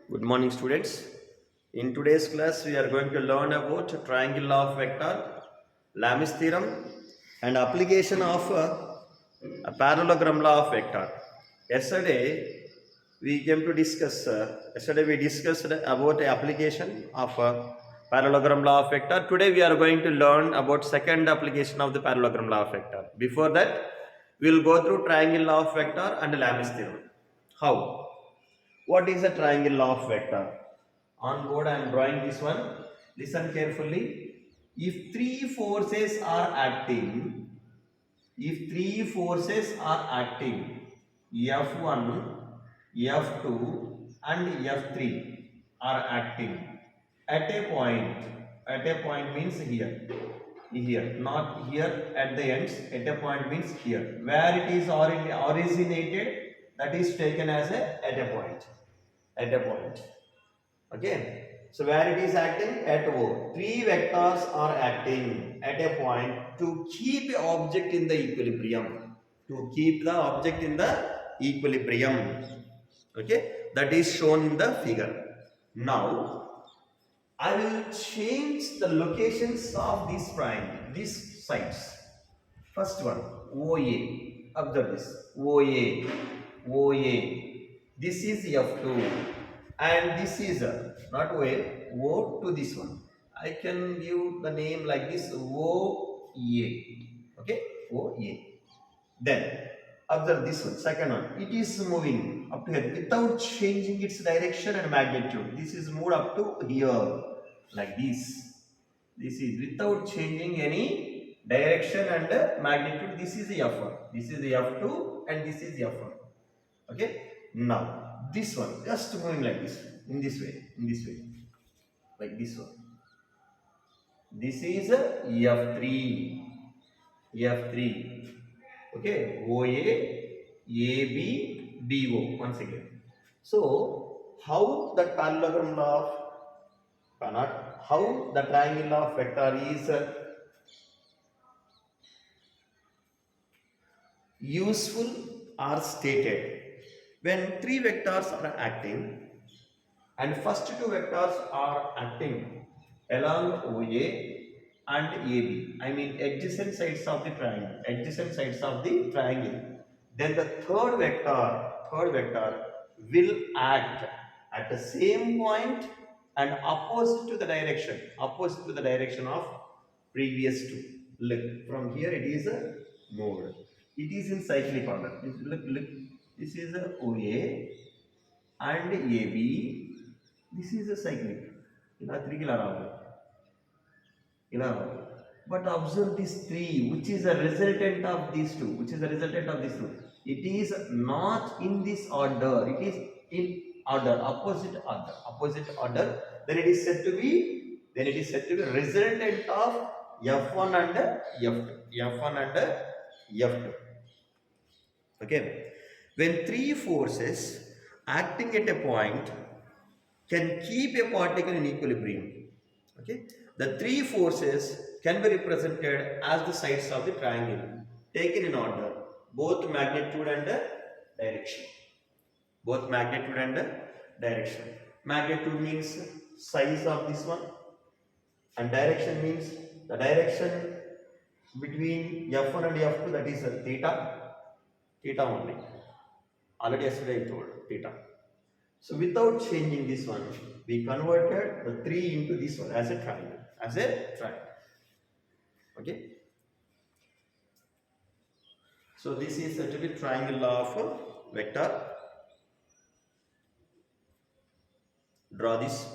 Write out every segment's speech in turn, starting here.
Good morning, students. In today's class, we are going to learn about triangle law of vector, Lami's theorem, and application of a parallelogram law of vector. Yesterday, we came to discuss. Yesterday, we discussed about the application of parallelogram law of vector. Today, we are going to learn about second application of the parallelogram law of vector. Before that, we will go through triangle law of vector and Lami's theorem. How? What is a triangle law of vector? On board I am drawing this one. Listen carefully. If three forces are acting, F1, F2 and F3 are acting at a point means here, not here at the ends, at a point means here. Where it is originated, that is taken as at a point. Okay. So where it is acting? At O. Three vectors are acting at a point to keep the object in the equilibrium. Okay. That is shown in the figure. Now, I will change the locations of this triangle, these sides. First one, OA. Observe this. OA. This is F2. And this is not OA, O to this one. I can give the name like this, OA. Okay, OA. Then observe this one, second one. It is moving up to here without changing its direction and magnitude. This is moved up to here like this. This is without changing any direction and magnitude. This is F1. This is F2 and this is F1. Okay. Now this one just moving like this, in this way, like this one. This is F3. Okay, OA, AB, BO once again. So how the parallelogram law of how the triangle law of vector is useful or stated when three vectors are acting and first two vectors are acting along OA and AB. I mean adjacent sides of the triangle. Then the third vector will act at the same point and opposite to the direction of previous two. Look, from here it is a mode. It is in cyclic order. Look. This is a OA and AB. This is a cyclic. But observe these three, which is a resultant of these two. It is not in this order. It is in opposite order. Then it is said to be resultant of F1 and F2. Okay. When three forces acting at a point can keep a particle in equilibrium. Okay. The three forces can be represented as the sides of the triangle, taken in order, both magnitude and direction. Magnitude means size of this one, and direction means the direction between F1 and F2, that is theta only. Already yesterday I told theta. So without changing this one, we converted the 3 into this one as a triangle. Okay. So this is said to be triangle law of vector. Draw this.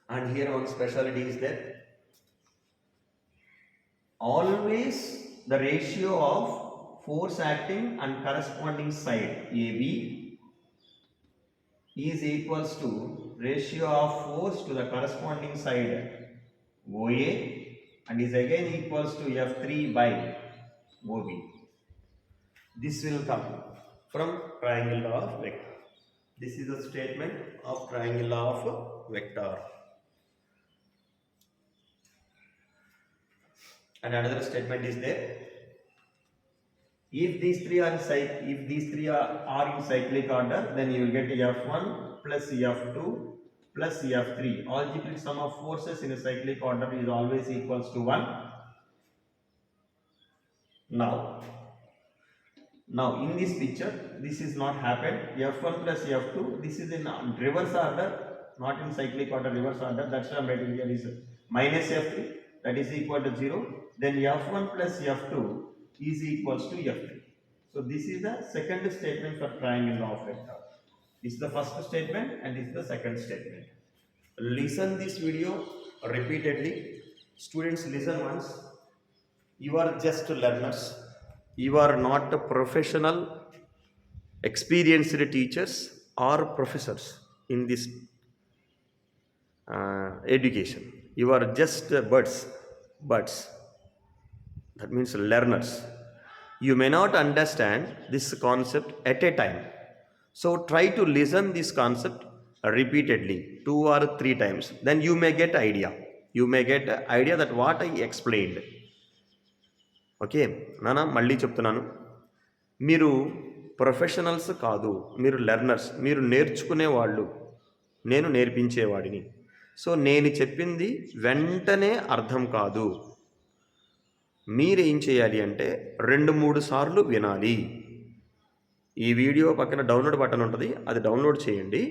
And here one speciality is that always the ratio of force acting and corresponding side AB is equals to ratio of force to the corresponding side OA and is again equals to F3 by OB. This will come from triangle law of vector. This is a statement of triangle law of vector. And another statement is there. If these three are in cyclic order, then you will get F1 plus F2 plus F3. Algebraic sum of forces in a cyclic order is always equals to 1. Now in this picture, this is not happened. F1 plus F2, this is in reverse order, not in cyclic order, reverse order. That's why I'm writing here is minus F3, that is equal to 0. Then F1 plus F2 is equals to F3. So this is the second statement for triangle law of vector. This is the first statement and this is the second statement. Listen this video repeatedly. Students, listen once. You are just learners. You are not professional, experienced teachers or professors in this education. You are just buds. That means learners. You may not understand this concept at a time. So try to listen this concept repeatedly 2 or 3 times. Then you may get idea. You may get idea that what I explained. Okay నాన్న, మళ్ళీ చెప్తున్నాను, మీరు professionals కాదు, మీరు learners, మీరు నేర్చుకునేవాళ్ళు, నేను నేర్పించేవాడిని. So నేను చెప్పింది వెంటనే అర్థం కాదు. మీరేం చేయాలి అంటే 2-3 సార్లు వినాలి. ఈ వీడియో పక్కన డౌన్లోడ్ బటన్ ఉంటుంది, అది డౌన్లోడ్ చేయండి.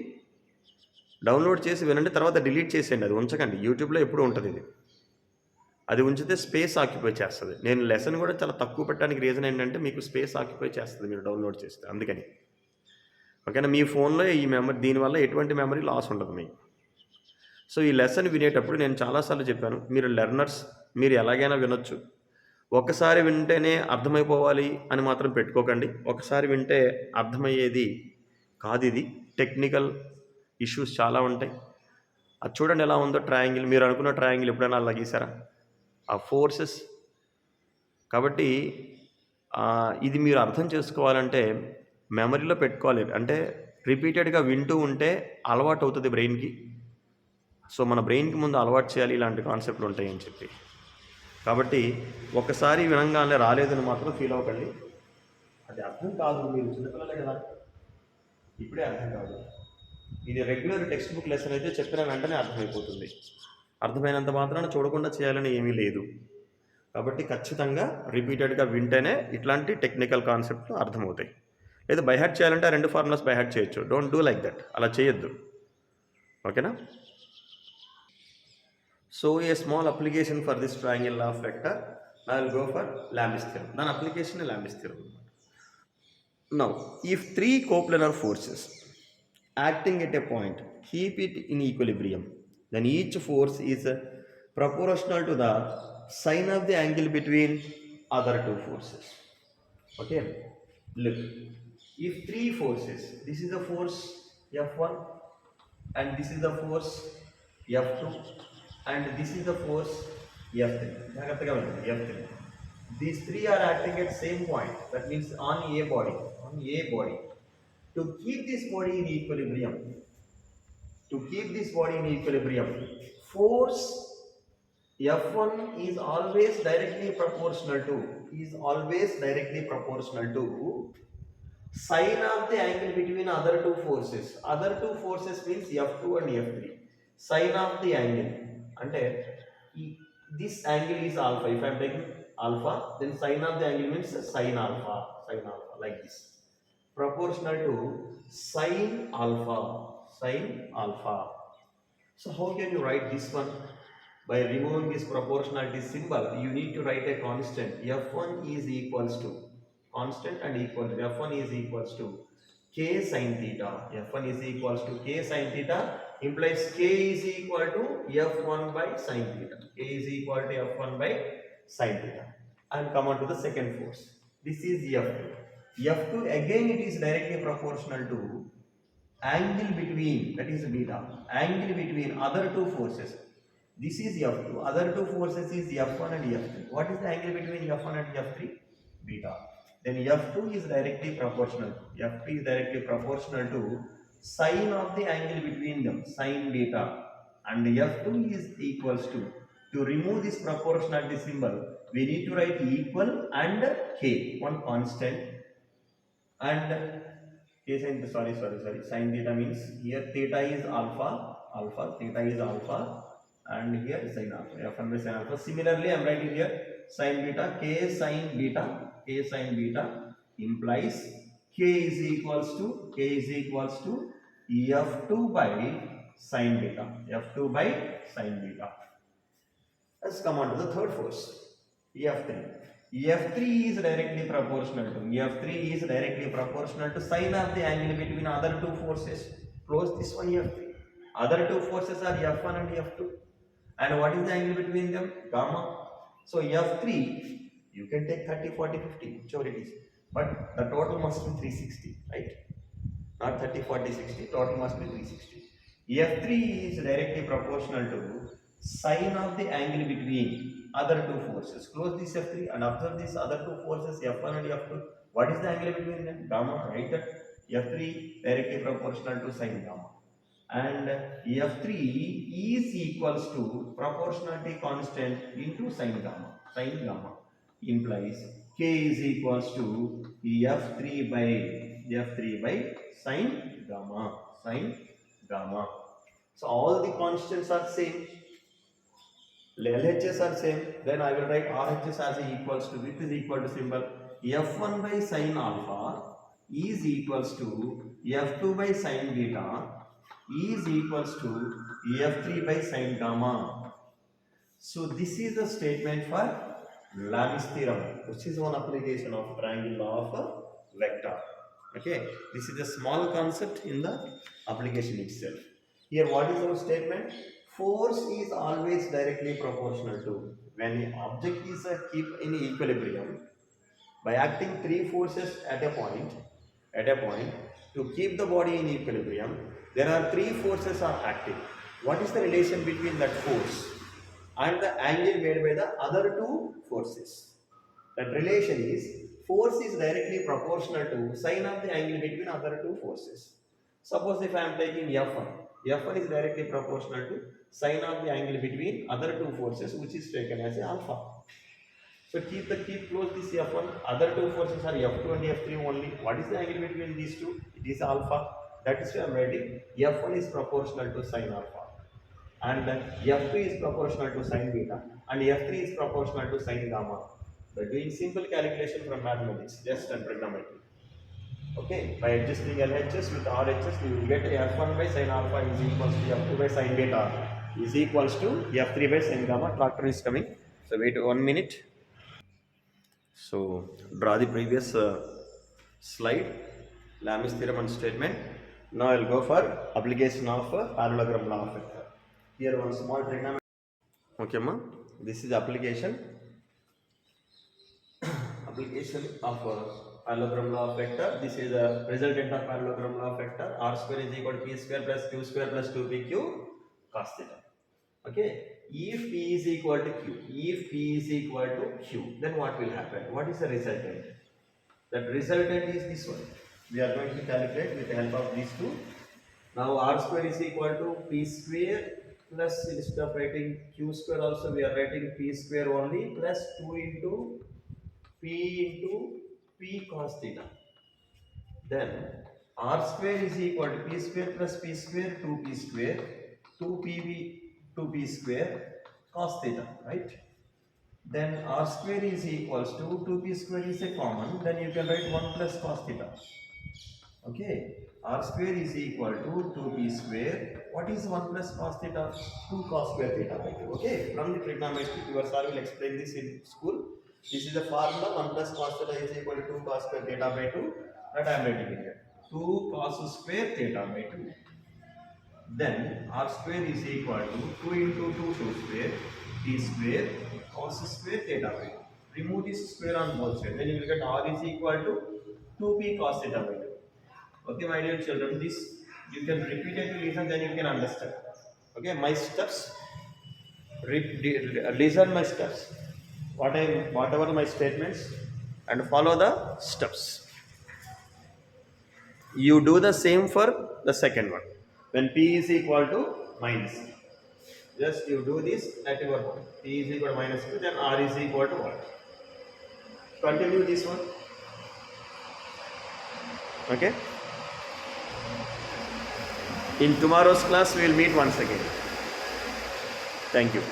డౌన్లోడ్ చేసి వినండి, తర్వాత డిలీట్ చేసేయండి, అది ఉంచకండి. యూట్యూబ్లో ఎప్పుడు ఉంటుంది ఇది. అది ఉంచితే స్పేస్ ఆక్యుపై చేస్తుంది. నేను లెసన్ కూడా చాలా తక్కువ పెట్టడానికి రీజన్ ఏంటంటే మీకు స్పేస్ ఆక్యుపై చేస్తుంది మీరు డౌన్లోడ్ చేస్తే, అందుకని. ఓకేనా? మీ ఫోన్లో ఈ మెమరీ, దీనివల్ల ఎటువంటి మెమరీ లాస్ ఉండదు మీకు. సో ఈ లెసన్ వినేటప్పుడు నేను చాలాసార్లు చెప్పాను, మీరు లెర్నర్స్, మీరు ఎలాగైనా వినొచ్చు. ఒకసారి వింటేనే అర్థమైపోవాలి అని మాత్రం పెట్టుకోకండి. ఒకసారి వింటే అర్థమయ్యేది కాదు. ఇది టెక్నికల్ ఇష్యూస్ చాలా ఉంటాయి. అది చూడండి ఎలా ఉందో ట్రయాంగిల్. మీరు అనుకున్న ట్రయాంగిల్ ఎప్పుడైనా అలా గీసారా? ఆ ఫోర్సెస్. కాబట్టి ఇది మీరు అర్థం చేసుకోవాలంటే మెమరీలో పెట్టుకోవాలి. అంటే రిపీటెడ్గా వింటూ ఉంటే అలవాటు అవుతుంది బ్రెయిన్కి. సో మన బ్రెయిన్కి ముందు అలవాటు చేయాలి ఇలాంటి కాన్సెప్ట్లు ఉంటాయని చెప్పి. కాబట్టి ఒకసారి వినంగానే రాలేదని మాత్రం ఫీల్ అవ్వకండి. అది అర్థం కాదు, మీరు చిన్నపిల్లలే కదా, ఇప్పుడే అర్థం కాదు. ఇది రెగ్యులర్ టెక్స్ట్ బుక్ లెసన్ అయితే చెప్పిన వెంటనే అర్థమైపోతుంది. అర్థమైనంత మాత్రాన చూడకుండా చేయాలని ఏమీ లేదు. కాబట్టి ఖచ్చితంగా రిపీటెడ్గా వింటేనే ఇట్లాంటి టెక్నికల్ కాన్సెప్ట్లు అర్థమవుతాయి. లేదా బైహార్ట్ చేయాలంటే 2 ఫార్ములాస్ బైహార్ట్ చేయొచ్చు. డోంట్ డూ లైక్ దట్, అలా చేయొద్దు. ఓకేనా? So a small application for this triangle law of vector, I will go for Lami's theorem. Then application is Lami's theorem. Now, if 3 coplanar forces acting at a point keep it in equilibrium, then each force is proportional to the sine of the angle between other 2 forces. Okay, look, if 3 forces, this is the force F1 and this is the force F2 and this is the force F3. F3. These 3 are acting at same point. That means on a body. To keep this body in equilibrium, force F1 is always directly proportional to sine of the angle between other 2 forces. Other 2 forces means F2 and F3. Sine of the angle. And this angle is alpha. If I am taking alpha, then sine of the angle means sine alpha, like this. Proportional to sine alpha. So how can you write this one? By removing this proportionality symbol, you need to write a constant. F1 is equals to constant and equal to F1 is equals to k sin theta. F1 is equals to k sin theta implies k is equal to F1 by sin theta. K is equal to F1 by sin theta. And come on to the second force. This is F2. F2 again it is directly proportional to angle between, that is beta, angle between other 2 forces. This is F2. Other 2 forces is F1 and F3. What is the angle between F1 and F3? Beta. Then F2 is directly proportional. F2 is directly proportional to sine of the angle between them, sine beta. And F2 is equals to remove this proportionality symbol, we need to write equal and k, one constant, and k sin, sorry, sin theta means here theta is alpha, theta is alpha, and here sin alpha, f1 by sin alpha. Similarly, I am writing here sin beta, k sin beta implies k is equals to f2 by sin beta. Let's come on to the third force, F3. F3 is directly proportional to sine of the angle between other two forces. Close this one, F3. Other two forces are F1 and F2. And what is the angle between them? Gamma. So F3, you can take 30, 40, 50, whichever it is. But the total must be 360, right? Not 30, 40, 60. Total must be 360. F3 is directly proportional to sine of the angle between other two forces. Close this F3 and observe these other two forces F1 and F2. What is the angle between them? Gamma, right? That F3 directly proportional to sine gamma. And F3 is equals to proportionality constant into sine gamma. Sine gamma implies K is equals to F3 by sine gamma. So all the constants are same. LHS are same. Then I will write RHS as equals to, with is equal to symbol, F1 by sine alpha is equals to F2 by sine beta is equals to F3 by sine gamma. So this is the statement for Lami's theorem, which is one application of triangle law of vector. Okay, this is a small concept in the application itself. Here, what is our statement? Force is always directly proportional to, when the object is keep in equilibrium, by acting three forces at a point, to keep the body in equilibrium, there are three forces are acting. What is the relation between that force and the angle made by the other two forces? That relation is force is directly proportional to sine of the angle between other two forces. Suppose if I am taking F1 is directly proportional to sine of the angle between other two forces, which is taken as alpha. So keep close this F1. Other two forces are F2 and F3 only. What is the angle between these two? It is alpha. That is why I am writing F1 is proportional to sine alpha, and F2 is proportional to sine beta, and F3 is proportional to sine gamma. By doing simple calculation from mathematics, just and trigonometry. Okay, by adjusting LHS with RHS, you will get F1 by sine alpha is equals to F2 by sine beta is equals to F3 by sine gamma. Tractor is coming. So wait 1 minute. So draw the previous slide, Lami's theorem and statement. Now I will go for application of parallelogram law of vector. Here one small trigonometry. Okay, ma. This is application of parallelogram law of vector. This is the resultant of parallelogram law of vector. R square is equal to P square plus Q square plus 2PQ cos theta. Okay. If P is equal to Q, then what will happen? What is the resultant? That resultant is this one. We are going to calculate with the help of these two. Now R square is equal to P square plus, instead of writing Q square also, we are writing P square only, plus 2 into P cos theta. Then R square is equal to P square plus P square 2P square 2P square cos theta, right? Then R square is equals to 2P square is a common, then you can write 1 plus cos theta. Okay, R square is equal to 2P square. What is 1 plus cos theta? 2 cos square theta by 2. Okay, from the trigonometry, your sir will explain this in school. This is the formula. 1 plus cos theta is equal to 2 cos square theta by 2. That I am writing here. 2 cos square theta by 2. Then R square is equal to 2 into 2 square T square cos square theta by 2. Remove this square on both sides. Then you will get R is equal to 2P cos theta by 2. Okay, my dear children, this you can repeatedly listen, then you can understand. Okay, my steps. Listen my steps. Whatever my statements, and follow the steps. You do the same for the second one. When P is equal to minus, Just you do this at your home. P is equal to minus q, then R is equal to what? Continue this one. Okay. In tomorrow's class, we will meet once again. Thank you.